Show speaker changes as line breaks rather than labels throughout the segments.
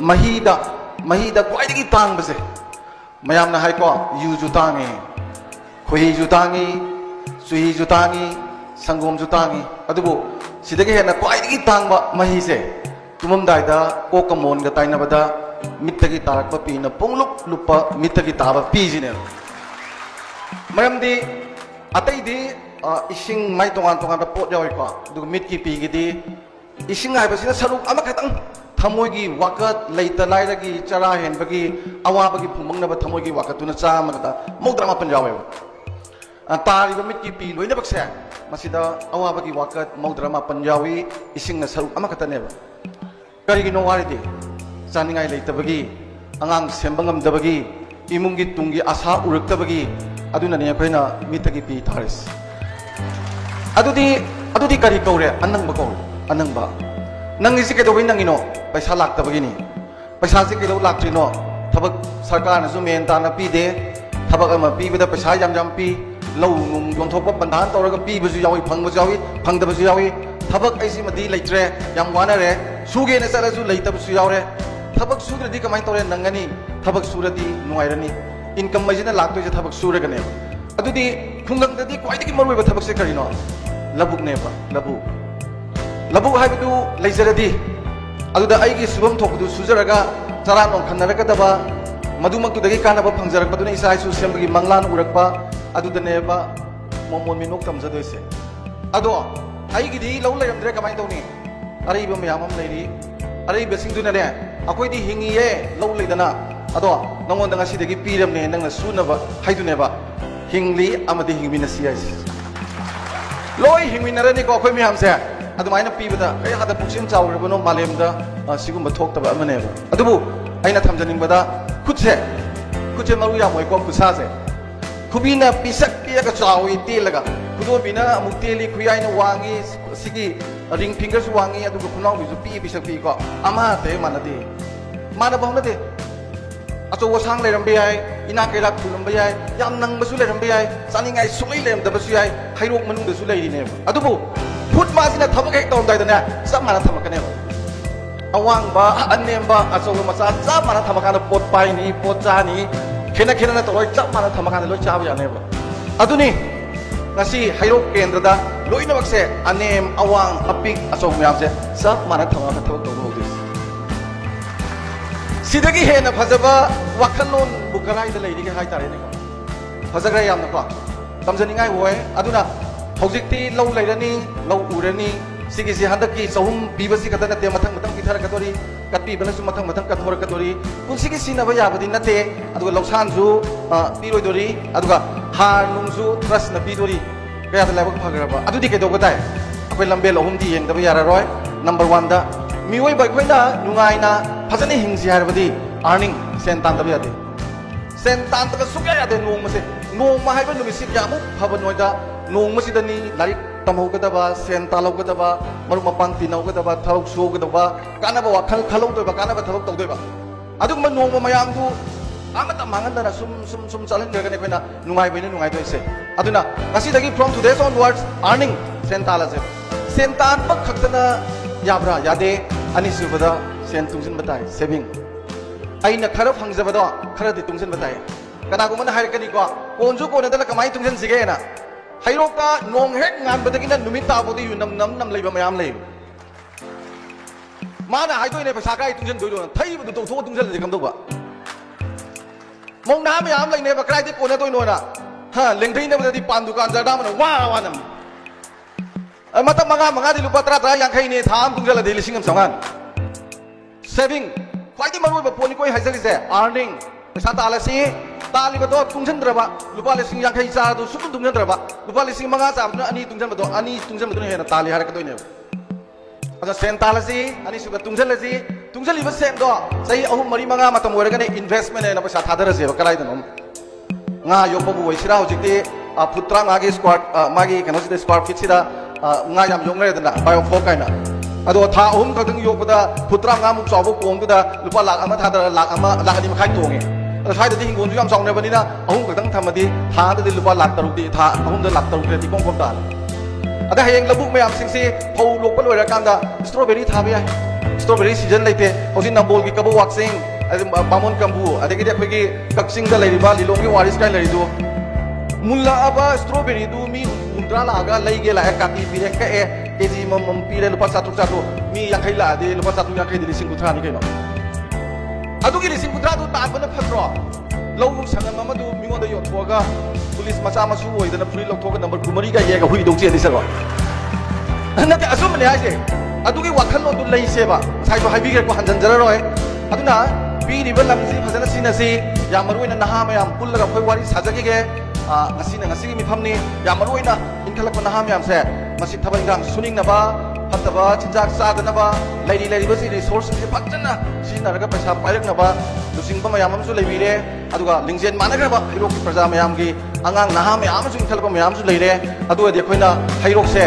महीदा क्वाइदगी तांगबसे मयामना haiku युजु तांगे खुहीजु तांगी सुहीजु तांगी संगोमजु तांगी अदुबो सिदगे हेना क्वाइदगी तांगबा महीसे तुममदाइदा कोकमोनगा ताइनबदा मित्तगी तारकपा पीना पोंगलुप लुपा मित्तगी ताबा पीजिने मरमदी अतैदी इसिंग माइ तोंगान तोंगान pot यावइको दुग मित्की पीगिदी इसिंग हाइबसिना सरुक अमखतंग थमोगी वाकत लेता लाइरगी चरा हेनबगी अवाबगी फुमंगनबा थमोगी वाकतुना चामगदा मौद्रमा पंजावे तारिबा मित्की पी लोइना बक्से मसिदा अवाबगी वाकत मौद्रमा पंजावी इसिंगना सरुक अमखतनेबा करिगिनो वारिदि चानिंगाय लेतबगी अंगांग सेंबंगमदबगी इमुंगी तुंगी आशा उरक्तबगी अदुनने अखोइना मित्तगी पी थारिस अदुदी करि कौरे अनंगबा कौरे अनंगबा नंगिसी केदोबई नंगिनो पैसा लाक्तबगिनी पैसा से केदो लाक्त्रिनो थबक सरकारनसु मेन ताना पीदे थबक अमा पीबदा पैसा याम पी लौ नुंग योंथोपा बंधान तौरगा पीबसु यावी फंगबसु यावी फंगदबसु यावी थबक ऐसी मदी लेत्रे याम वानारे सुगेने चलसु लेतबसु यावरे थबक सुद्रदी कमाय तौरे नंगनी थबक सुरदी नुआइरनी इनकम मजिना लाक्तोइसे थबक सुरगने अदुदी खुंगंगददी क्वाइदगी मरुइबा थबक से करिनो लबुकनेबा लबुक हाइबदु लेजरदी अदुदा आइगी सुबम थोकदु सुजरगा चरा नों खन्नरगदबा मदुमक्तुदगी कानबा फंगजरकपदुना इसाइसु सेमबगी मंगलान उरकपा अदुदनेबा मोमोन मिनोक तमजदोइसे अदो आइगिदी लौ लेरमद्रे कमाय तौनी अरैबा मयामम लेरी अरैबा सिंगदुनने अखोइदी हिंगिये लौ लेदना अदो नंगोंदा ngasiदगी पीरमने नंगना सुनबा हाइदुनेबा हिंगली अमदि हिंगमिनसी आइस लोई हिंगमिनरनी को अखोइ मयामसे अदुमाइना पीबदा ए हादा पुक्सिन चावरबनो मालेमदा सिगुम थोक्तबा अमनेबा अदुबु आइना थमजनिंगबदा खुदसे मरु यामोइको खुसासे खुबीना पिसक पियागा चावी तेलगा खुदोबिना अमुक तेली खुयाइना वांगी सिगी रिंग फिंगर्स वांगी अदुगु खुनाउ बिजु पी पिसक पी को अमा ते मानदे मानबा होनदे अचो वसांग लेरमबे याय इना केला खुलमबे याय याम नंगबसु लेरमबे याय चानिंगाय सुलै लेरमदबसु याय हाइरोक मनुंगदसु लेरिनेबा अदुबु फुट मासिना थबक हेक तौमदाइदने सब माना थमकनेबा अवांगबा अनेमबा अचो मचा सब माना थमकाना पोट पाइनी पोट चानी खेना खेना तौर सब माना थमकाना लोइ चाब यानेबा अदुनी ngasi hairok kendra loina bakse anem awang apik aso myamse सब माना थमका थबक तौबोदि सिदगी हेना फजबा वखलोन बुकराइदा लेरिगे हाइतारेने फजग्रा यामना को तमजनिंगाय होय अदुना हौजिक्ति लौ लेरनी लौ उरनी सिगिसी हंदकी चहुम पीबसी कदा नते मथंग मथंग पिथर कतोरी कत्पी बनसु मथंग मथंग कथोर कतोरी पुनसिगी सिनबा याबदि नते अदुगा लौसानजु पीरोइदोरी अदुगा हार नुंजु ट्रस्ट न पीदोरी कया द लेबक फगरबा अदुदि केदोगताय अखोइ लंबेल अहुमदि येंगदबा यारारोय नंबर 1 दा मिओइ बाइखोइना नुगाइना फजने हिंगसि हारबदि अर्निंग सेन तांदबा यादे सेन तांदबा सुग्या यादे नोंमसे नोंमा हाइबा नुमिसि यामु फबा नोइदा नोंमसिदनी लाइक तमौगदबा सेन तालौगदबा मरु मपांग तिनौगदबा थबक सोगदबा कानबा वाखल खलौदबा कानबा थबक तौदबा अदुगमा नोंमा मयामदु आमता मांगनदना सुम चलनगने कोइना नुगाइबैने नुगाइदोइसे अदुना ngasiदगी फ्रॉम टुडेस ऑनवर्ड्स अर्निंग सेन तालासे सेन तान पक खक्तना याब्रा यादे अनिसुबदा सेन तुंजिन बताय सेविंग आइना खरा फंगजबदो खरादि तुंजिन बताय कनागुमना हाइरकनी को कोनजु कोनदना कमाई तुंजिन सिगेना हाइरोका नोंग हेक nganbadagina numit tabodi yu nam leiba mayam lei mana haidoi पैसा kai tungjan doido thai bu to tho tungjan le kam doba mong na mayam lei ne ba krai ti kona toino na ha lengthai ne ba di pan dukan jada man wa nam mata manga di lupa tra yang khai ne tham tungjan le lising am sangan saving khwai ti maru ba poni koi haisali se earning पैसा तालसी तालिबदो तुंजनद्रबा लुपा लिसिंग यांखै चादु सुकुन तुंजनद्रबा लुपा लिसिंग मंगा चाबना अनि तुंजनबदो हेना तालि हारकदोइने अदा सेन तालसी अनि सुबा तुंजनलसी तुंजलिबा सेन दो सही अहु मरी मंगा मतम ओरगने इन्वेस्टमेंट हेना पैसा थादरसे कलाइदनो nga yopbu waisira hojikti putra ngagi squad magi kanosi squad fit sida nga yam yongle dana bio fokaina ado tha ahum kadang yopda putra nga mu chawu kongduda lupa lakh ama thadara lakh ani makhai tonge side दी हिंगोन जुम sound बनिना अहुम खतंग थमदी था द लुपा लाख तरुक दी था अहुम द लाख तरुक दी कोम ताल अदा हेंग लबुक मयाम सिंग से फौ लोकल ओरा कांदा स्ट्रॉबेरी थाबे याय स्ट्रॉबेरी सीजन लेते हौजिक नंबोल की कबो वाक्सिंग बामोन कंबू अदगी अखोगी कक्सिंग दा लेरिबा लिलोंग की वारिस काय लेरिदो मुल्ला अबा स्ट्रॉबेरी दु मी उंद्रा लागा लेगे ला काटी पीरे के केजी मम पीरे लुपा चातु चातु मी याखै लादे लुपा चातु याखै दि लिसिंग कुथ्रा नि कैनो अदुगी लिसिंग कुथ्रा दु ताबन फत्रो लौ संगम अमदु मिंगोदा योथोगा पुलिस मचा मसु ओइदना फुरी लौथोगा नंबर 9 गा येगा हुई दौचे दिसरो नते असुमने हाइसे अदुगी वाखल लो दु लैसेबा साइबो हाइबिगे को हंजनजररोय अदुना पीरिबा लमसी फजना सिनसी या मरुइना नहा मयाम पुल्लगा खोय वारी साजगिगे ngasi na ngasi mi phamni ya maruina inkhalak na ham yam se masi thabai gang suning na ba phataba chinjak sa da na ba lairi lairi ba si resource se phajna si na raga paisa pairak na ba lusing ba mayam am su lebi re aduga lingjen mana ga ba hiro ki praja mayam gi angang na ham yam su inkhalak mayam su leire adu adi khoina hairok se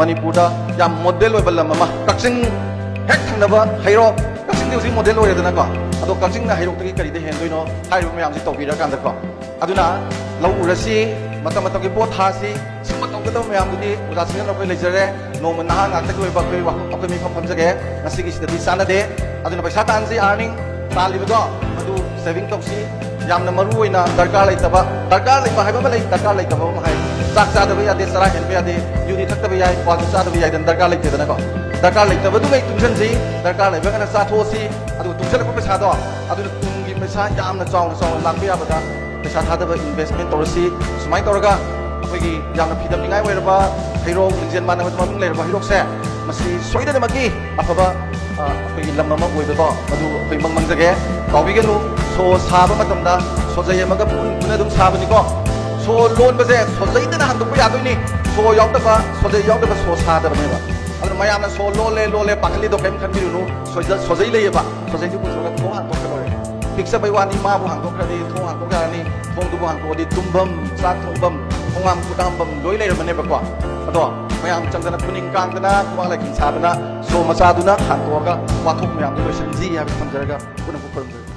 manipur da ya model oi balla mama kaksing hek thang na ba hairo kaksing de usi model oi da na ko ado kaksing na hairok tagi kari de hen doi no hairo mayam si tobi ra kan da ko aduna lau urasi mata mata ki pot hasi sima tong ka mayam dudi uja singa no koi lejare no man ha ngak ta koi ba koi wa koi mi pham jage ngasi gi sidi sana de aduna paisa tan si earning tali ba adu saving tok si yamna maru oina darkar lai taba hai ba lai darkar lai taba ma hai sak sa da ba ya de sara hen ba ya de yudi thak ta ba ya kwa sa da ba ya dan darkar lai te da na ko darkar lai taba du ngai tumsan si darkar lai ba kana sa tho si adu tumsan ko paisa do adu tung gi paisa yamna chong lang ba ya ba da पैसा थादब investment तौरसी सुमाय तौरगा अखोगी यामना फिदमनिंगाय ओइरबा हिरो लिंजेन माना ममंग लेरबा हिरोक से मसी सोइदने मगी अफबा अखोगी lump अमा ओइबा मदु अखोई मंगमंग जगे काउबिगेनु सो साबा मतमदा सोजय मगा पुन दुम साबनिको सो लोन बजे सोजयदना हंदुप यादोइनी सो यावदबा सोजय यावदबा सो सादबनेबा अदर मयामना सो लोले पाखली दो केम खनबिरुनु सोजय लेयबा सोजय दु पुसोगा थो हां तो करे फिक्स बैवानी माबू हांगोखरदी थों हांगोखरनी थों दुबो हांगोदी तुम्बम चाक थोंबम थोंगाम कुदामबम लोय लेरमनेबको अदो मयाम चंगना पुनिंग कांगना कुवाला किंसाबना सो मचादुना हांगोगा वाथोक मयाम लोयसनजी हाबि खमजरगा पुनः पुखरम